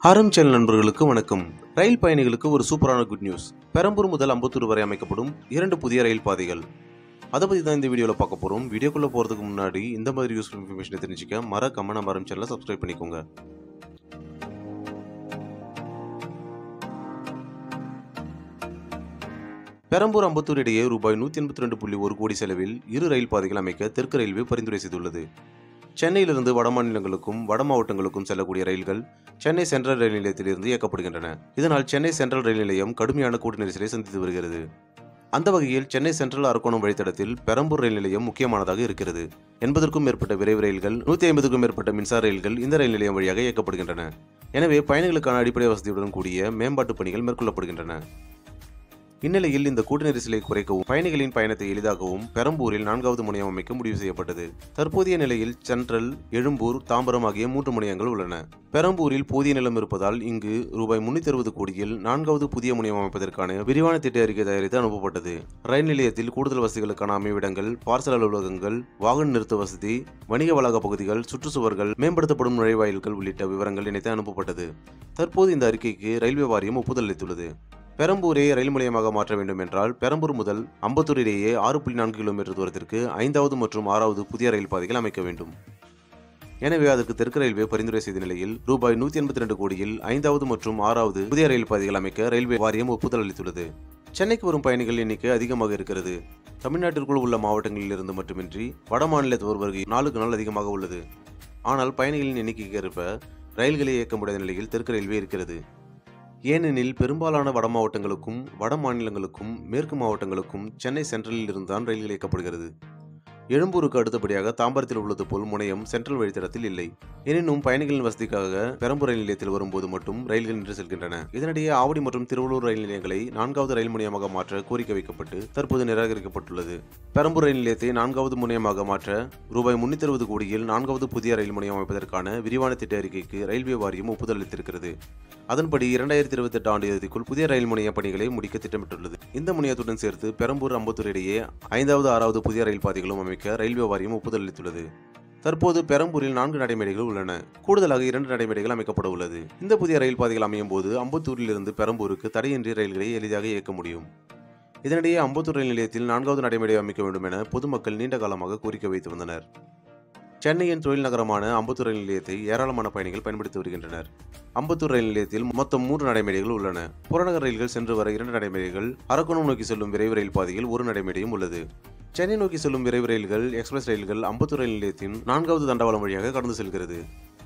ஹாரம் channel நண்பர்களுக்கு வணக்கம். ரயில் பயணிகளுக்கு ஒரு சூப்பரான குட் நியூஸ். பெரம்பூர் முதல் அம்பத்தூர் வரை அமைக்கப்படும் 2 புதிய ரயில் பாதைகள். அதை பற்றி தான் இந்த வீடியோவில் பார்க்க போகிறோம். வீடியோக்குள்ளே போகிறதுக்கு முன்னாடி இந்த மாதிரி யூஸ்ஃபுல் இன்ஃபர்மேஷனை தெரிஞ்சுக்க மறக்காம நம்ம ஹாரம் சேனலை சப்ஸ்கிரைப் பண்ணிக்கோங்க. பெரம்பூர் அம்பத்தூர் இடையே ரூபாய் 182.1 கோடி செலவில் 2 ரயில் பாதைகள் அமைக்க தெற்கு ரயில்வே பரிந்துரை செய்துள்ளது. சென்னையிலிருந்து வட மாநிலங்களுக்கும் வட மாவட்டங்களுக்கும் செல்லக்கூடிய ரயில்கள் சென்னை சென்ட்ரல் ரயில் நிலையத்திலிருந்து இயக்கப்படுகின்றன. இதனால் சென்னை சென்ட்ரல் ரயில் நிலையம் கடுமையான கூட்ட நெரிசலை சந்தித்து வருகிறது. அந்த வகையில் சென்னை சென்ட்ரல் அரக்கோணம் வழித்தடத்தில் பெரம்பூர் ரயில் நிலையம் முக்கியமானதாக இருக்கிறது. 80க்கும் மேற்பட்ட விரைவு ரயில்கள், 150க்கும் மேற்பட்ட மின்சார ரயில்கள் இந்த ரயில் நிலையம் வழியாக இயக்கப்படுகின்றன. எனவே பயணிகளுக்கான அடிப்படை வசதியுடன் கூடிய மேம்பாட்டு பணிகள் மேற்கொள்ளப்படுகின்றன. இந்நிலையில் இந்த கூட்ட நெரிசலை குறைக்கவும் பயணிகளின் பயணத்தை எளிதாகவும் பெரம்பூரில் 4வது முனையம் அமைக்க முடிவு செய்யப்பட்டது. தற்போதைய நிலையில் சென்ட்ரல், எழும்பூர், தாம்பரம் ஆகிய 3 முனையங்கள் உள்ளன. பெரம்பூரில் போதிய நிலம் இருப்பதால் இங்கு ரூபாய் 360 கோடியில் 4வது புதிய முனையம் அமைப்பதற்கான விரிவான திட்ட அறிக்கை தயாரித்து அனுப்பப்பட்டது. ரயில் நிலையத்தில் கூடுதல் வசதிகளுக்கான அமைவிடங்கள், பார்சல் அலுவலகங்கள், வாகன நிறுத்த வசதி, வணிக வளாக பகுதிகள், சுற்றுச்சுவர்கள், மேம்படுத்தப்படும் நுழைவாயில்கள் உள்ளிட்ட விவரங்கள் இணைத்து அனுப்பப்பட்டது. தற்போது இந்த அறிக்கைக்கு ரயில்வே வாரியம் ஒப்புதல் அளித்துள்ளது. பெரம்பூரை ரயில் முனையமாக மாற்ற வேண்டும் என்றால் பெரம்பூர் முதல் அம்பத்தூர் இடையே 6.4 கிலோமீட்டர் தூரத்திற்கு 5வது மற்றும் 6வது புதிய ரயில் பாதைகள் அமைக்க வேண்டும். எனவே அதற்கு தெற்கு ரயில்வே பரிந்துரை செய்த நிலையில் ரூபாய் 182 கோடியில் 5வது மற்றும் 6வது புதிய ரயில் பாதைகள் அமைக்க ரயில்வே வாரியம் ஒப்புதல் அளித்துள்ளது. சென்னைக்கு வரும் பயணிகள் எண்ணிக்கை அதிகமாக இருக்கிறது. தமிழ்நாட்டிற்குள் உள்ள மாவட்டங்களில் இருந்து மட்டுமின்றி வட மாநிலத்தவர் வருகை நாளுக்கு நாள் அதிகமாக உள்ளது. ஆனால் பயணிகளின் எண்ணிக்கைக்கு ஏற்ப ரயில்களை இயக்க முடியாத நிலையில் தெற்கு ரயில்வே இருக்கிறது. ஏனெனில் பெரும்பாலான வட மாவட்டங்களுக்கும் வட மாநிலங்களுக்கும் மேற்கு மாவட்டங்களுக்கும் சென்னை சென்ட்ரலில் இருந்துதான் ரயில்கள் இயக்கப்படுகிறது. எழும்பூருக்கு அடுத்தபடியாக தாம்பரத்தில் உள்ளது போல் முனையம் சென்ட்ரல் வழித்தடத்தில் இல்லை. எனினும் பயணிகளின் வசதிக்காக பெரம்பூர் ரயில் நிலையத்தில் வரும்போது மட்டும் ரயில்கள் நின்று செல்கின்றன. இதனிடையே ஆவடி மற்றும் திருவள்ளூர் ரயில் நிலையங்களை 4வது ரயில் முனையமாக மாற்ற கோரிக்கை வைக்கப்பட்டு தற்போது நிராகரிக்கப்பட்டுள்ளது. பெரம்பூர் ரயில் நிலையத்தை 4வது முனையமாக மாற்ற ரூபாய் 360 கோடியில் 4வது புதிய ரயில் முனையம் அமைப்பதற்கான விரிவான திட்ட அறிக்கைக்கு ரயில்வே வாரியம் ஒப்புதல் அளித்திருக்கிறது. அதன்படி 2028 ஆண்டு இறுதிக்குள் புதிய ரயில் முனைய பணிகளை முடிக்க திட்டமிட்டுள்ளது. இந்த முனையத்துடன் சேர்த்து பெரம்பூர் அம்பத்தூர் இடையே 5வது 6வது புதிய ரயில் பாதைகளும் அமைக்க ரயில்வே வாரியம் ஒப்புதல் அளித்துள்ளது. தற்போது பெரம்பூரில் 4 நடைமேடைகள் உள்ளன. கூடுதலாக 2 நடைமேடைகள் அமைக்கப்பட உள்ளது. இந்த புதிய ரயில் பாதைகள் அமையும் போது அம்பத்தூரில் இருந்து பெரம்பூருக்கு தடையின்றி ரயில்களை எளிதாக இயக்க முடியும். இதனிடையே அம்பத்தூர் ரயில் நிலையத்தில் 4வது நடைமேடை அமைக்க வேண்டும் என பொதுமக்கள் நீண்ட காலமாக கோரிக்கை வைத்து வந்தனர். சென்னையின் தொழில் நகரமான அம்பத்தூர் ரயில் நிலையத்தை ஏராளமான பயணிகள் பயன்படுத்தி வருகின்றனர். அம்பத்தூர் ரயில் நிலையத்தில் மொத்தம் 3 நடைமேடைகள் உள்ளன. புறநகர் ரயில்கள் சென்று வர 2 நடைமேடைகள், அரக்கோணம் நோக்கி செல்லும் விரைவு ரயில் பாதையில் 1 நடைமேடையும் உள்ளது. சென்னை நோக்கி செல்லும் விரைவு ரயில்கள், எக்ஸ்பிரஸ் ரயில்கள் அம்பத்தூர் ரயில் நிலையத்தின் 4வது தண்டவாளம் வழியாக கடந்து செல்கிறது.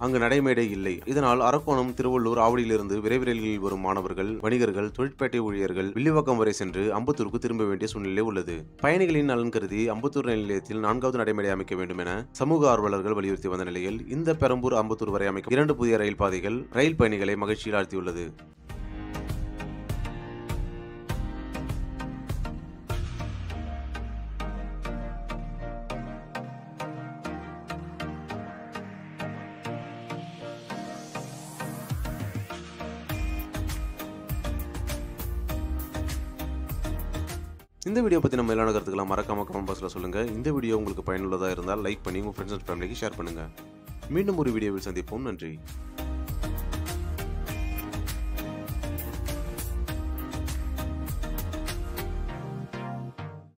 அங்கு நடைமேடை இல்லை. இதனால் அரக்கோணம், திருவள்ளூர், ஆவடியிலிருந்து விரைவு ரயில்களில் வரும் மாணவர்கள், வணிகர்கள், தொழிற்பேட்டை ஊழியர்கள் வில்லிவாக்கம் வரை சென்று அம்பத்தூருக்கு திரும்ப வேண்டிய சூழ்நிலை உள்ளது. பயணிகளின் நலன் கருதி அம்பத்தூர் ரயில் நிலையத்தில் 4வது நடைமேடை அமைக்க வேண்டும் என சமூக ஆர்வலர்கள் வலியுறுத்தி வந்த நிலையில் இந்த பெரம்பூர் அம்பத்தூர் வரை அமைக்கும் 2 புதிய ரயில் பாதைகள் ரயில் பயணிகளை மகிழ்ச்சியில் ஆழ்த்தியுள்ளது. இந்த வீடியோ பற்றின மேலான கருத்துக்களை மறக்காம கமெண்ட் பாக்ஸில் சொல்லுங்கள். இந்த வீடியோ உங்களுக்கு பயனுள்ளதாக இருந்தால் லைக் பண்ணி உங்கள் ஃப்ரெண்ட்ஸ் அண்ட் ஃபேமிலிக்கு ஷேர் பண்ணுங்கள். மீண்டும் ஒரு வீடியோவில் சந்திப்போம். நன்றி.